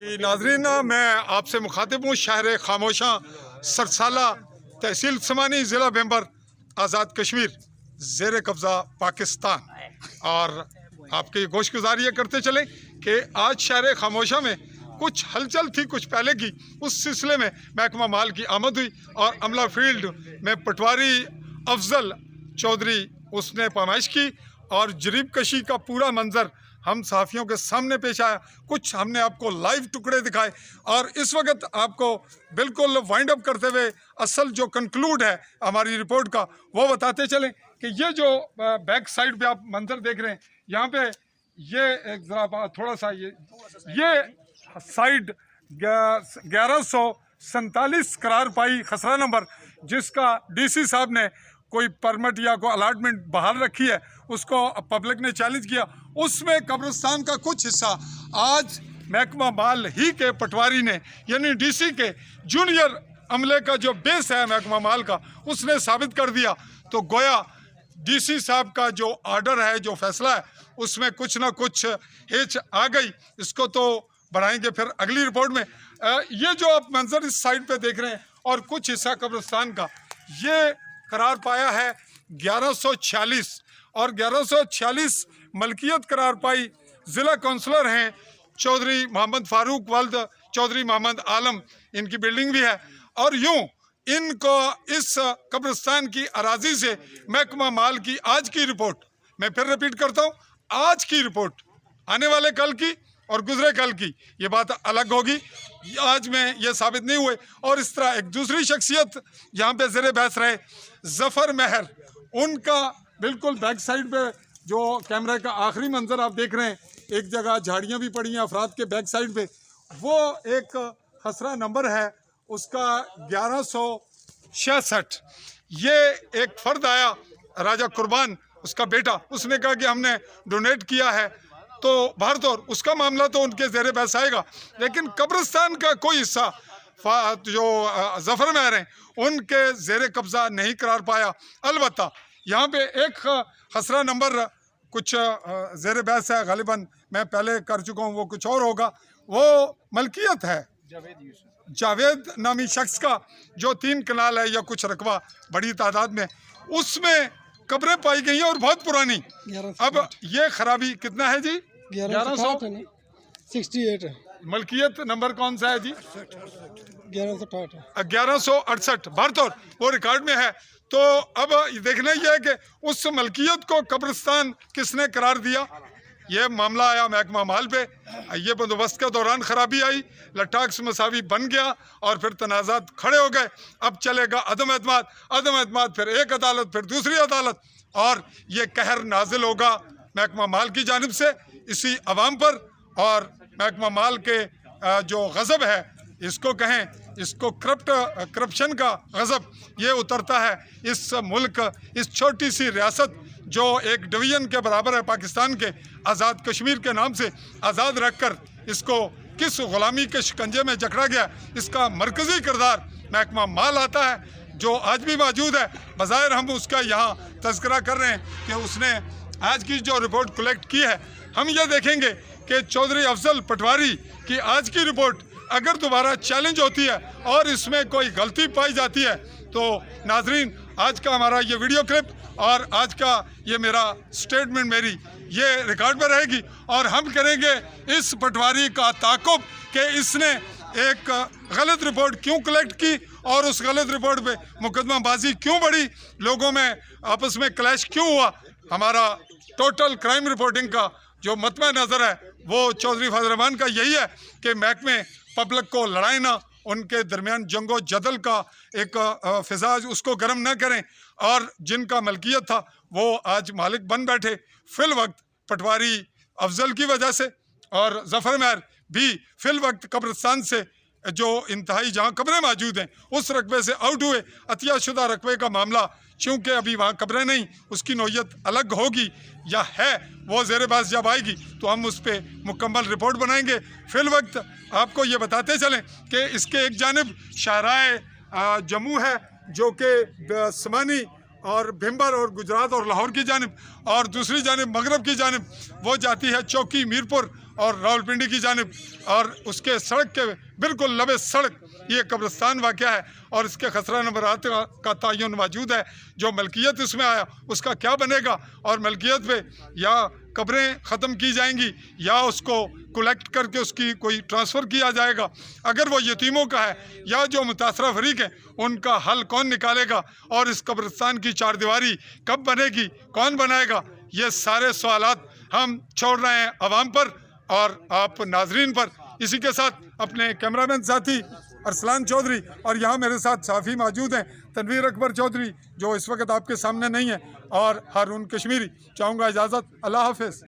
नाजरीन, मैं आपसे मुखातिब हूँ। शहर खामोशा सरसाला तहसील समानी ज़िला मेंबर आज़ाद कश्मीर ज़ेर कब्ज़ा पाकिस्तान। और आपकी गोशगुजारी ये करते चले कि आज शहर खामोशा में कुछ हलचल थी कुछ पहले की, उस सिलसिले में महकमा माल की आमद हुई और अमला फील्ड में पटवारी अफजल चौधरी उसने पैमाइश की और जरीब कशी का पूरा मंजर हम सहाफ़ियों के सामने पेश आया। कुछ हमने आपको लाइव टुकड़े दिखाए और इस वक्त आपको बिल्कुल वाइंड अप करते हुए असल जो कंक्लूड है हमारी रिपोर्ट का वो बताते चलें कि ये जो बैक साइड पे आप मंजर देख रहे हैं, यहाँ पे ये एक ज़रा थोड़ा सा ये साइड 1147 करार पाई खसरा नंबर, जिसका डीसी साहब ने कोई परमिट या कोई अलाटमेंट बहाल रखी है, उसको पब्लिक ने चैलेंज किया। उसमें कब्रिस्तान का कुछ हिस्सा आज महकमा माल ही के पटवारी ने यानी डीसी के जूनियर अमले का जो बेस है महकमा माल का, उसने साबित कर दिया। तो गोया डीसी साहब का जो आर्डर है, जो फैसला है, उसमें कुछ ना कुछ हिच आ गई। इसको तो बढ़ाएंगे फिर अगली रिपोर्ट में। ये जो आप मंजर इस साइड पे देख रहे हैं और कुछ हिस्सा कब्रिस्तान का, ये करार पाया है 1146 और 1146 मलकियत करार पाई ज़िला काउंसलर हैं चौधरी मोहम्मद फारूक वल्द चौधरी मोहम्मद आलम, इनकी बिल्डिंग भी है। और यूं इनको इस कब्रिस्तान की अराजी से महकमा माल की आज की रिपोर्ट, मैं फिर रिपीट करता हूं, आज की रिपोर्ट आने वाले कल की और गुजरे कल की ये बात अलग होगी, आज में ये साबित नहीं हुए। और इस तरह एक दूसरी शख्सियत यहाँ पे ज़ेरे बहस रहे, ज़फ़र महर, उनका बिल्कुल बैक साइड पे जो कैमरे का आखिरी मंजर आप देख रहे हैं, एक जगह झाड़ियाँ भी पड़ी हैं अफराद के बैक साइड पे, वो एक खसरा नंबर है उसका 1166। ये एक फ़र्द आया राजा कुर्बान, उसका बेटा, उसने कहा कि हमने डोनेट किया है तो भारतौर उसका मामला तो उनके ज़ेरे बहस आएगा, लेकिन कब्रिस्तान का कोई हिस्सा जो ज़फ़र महर हैं उनके ज़ेरे कब्ज़ा नहीं करार पाया। अलबत्ता यहाँ पे एक खसरा नंबर कुछ ज़ेरे बहस है, गालिबन मैं पहले कर चुका हूँ, वो कुछ और होगा, वो मलकियत है जावेद नामी शख्स का, जो 3 कनाल है या कुछ रकबा बड़ी तादाद में, उसमें कब्रें पाई गई हैं और बहुत पुरानी। अब ये खराबी कितना है जी? 1168 है। मलकियत नंबर कौन सा है जी? 1168 भारतौर वो रिकॉर्ड में है। तो अब देखना यह है कि उस मलकियत को कब्रिस्तान किसने करार दिया। ये मामला आया महकमा माल पे, ये बंदोबस्त के दौरान खराबी आई, लट्ठाक्स मसावी बन गया और फिर तनाज़ात खड़े हो गए। अब चलेगा अदम एतमाद, फिर एक अदालत, फिर दूसरी अदालत, और ये कहर नाजिल होगा महकमा माल की जानिब से इसी अवाम पर। और महकमा माल के जो गज़ब है, इसको कहें, इसको करप्शन का गज़ब ये उतरता है इस मुल्क, इस छोटी सी रियासत जो एक डिवीज़न के बराबर है पाकिस्तान के, आज़ाद कश्मीर के नाम से आज़ाद रखकर इसको किस ग़ुलामी के शिकंजे में जकड़ा गया, इसका मरकज़ी किरदार महकमा माल आता है, जो आज भी मौजूद है। बज़ाहिर हम उसका यहाँ तज़किरा कर रहे हैं कि उसने आज की जो रिपोर्ट कलेक्ट की है, हम ये देखेंगे कि चौधरी अफजल पटवारी की आज की रिपोर्ट अगर दोबारा चैलेंज होती है और इसमें कोई गलती पाई जाती है, तो नाजरीन आज का हमारा ये वीडियो क्लिप और आज का ये मेरा स्टेटमेंट, मेरी ये रिकॉर्ड पर रहेगी और हम करेंगे इस पटवारी का ताक़ुब कि इसने एक गलत रिपोर्ट क्यों कलेक्ट की और उस गलत रिपोर्ट पे मुकदमाबाजी क्यों बढ़ी, लोगों में आपस में क्लैश क्यों हुआ। हमारा टोटल क्राइम रिपोर्टिंग का जो मतवा नज़र है वो चौधरी फजल रहमान का यही है कि महकमे पब्लिक को लड़ाए ना, उनके दरमियान जंगो जदल का एक फिजा उसको गर्म ना करें, और जिनका मलकियत था वो आज मालिक बन बैठे। फिल वक्त पटवारी अफजल की वजह से और ज़फ़र महर भी फिल वक्त कब्रिस्तान से जो इंतहाई जहाँ कब्रें मौजूद हैं उस रकबे से आउट हुए। अतियाशुदा रकबे का मामला चूँकि अभी वहाँ कब्रें नहीं, उसकी नौयत अलग होगी या है, वो ज़ेरे बहस जब आएगी तो हम उस पर मुकम्मल रिपोर्ट बनाएंगे। फिल वक्त आपको ये बताते चलें कि इसके एक जानिब शाहराए जम्मू है जो कि समानी और भिम्बर और गुजरात और लाहौर की जानिब, और दूसरी जानिब मगरब की जानिब वो जाती है चौकी मीरपुर और रावलपिंडी की जानिब, और उसके सड़क के बिल्कुल लबे सड़क ये कब्रिस्तान वाक़ है और इसके खसरा नंबरात का तयन मौजूद है। जो मलकियत इसमें आया उसका क्या बनेगा, और मलकियत पे या कब्रें ख़त्म की जाएंगी या उसको कलेक्ट करके उसकी कोई ट्रांसफ़र किया जाएगा। अगर वो यतीमों का है या जो मुतासरा फरीक हैं उनका हल कौन निकालेगा, और इस कब्रिस्तान की चारदीवारी कब बनेगी, कौन बनाएगा, ये सारे सवालात हम छोड़ रहे हैं अवाम पर और आप नाजरीन पर। इसी के साथ अपने कैमरामैन साथी अरसलान चौधरी और यहाँ मेरे साथ साफ़ी मौजूद हैं तनवीर अकबर चौधरी जो इस वक्त आपके सामने नहीं है, और हारून कश्मीरी। चाहूँगा इजाज़त, अल्लाह हाफ़िज़।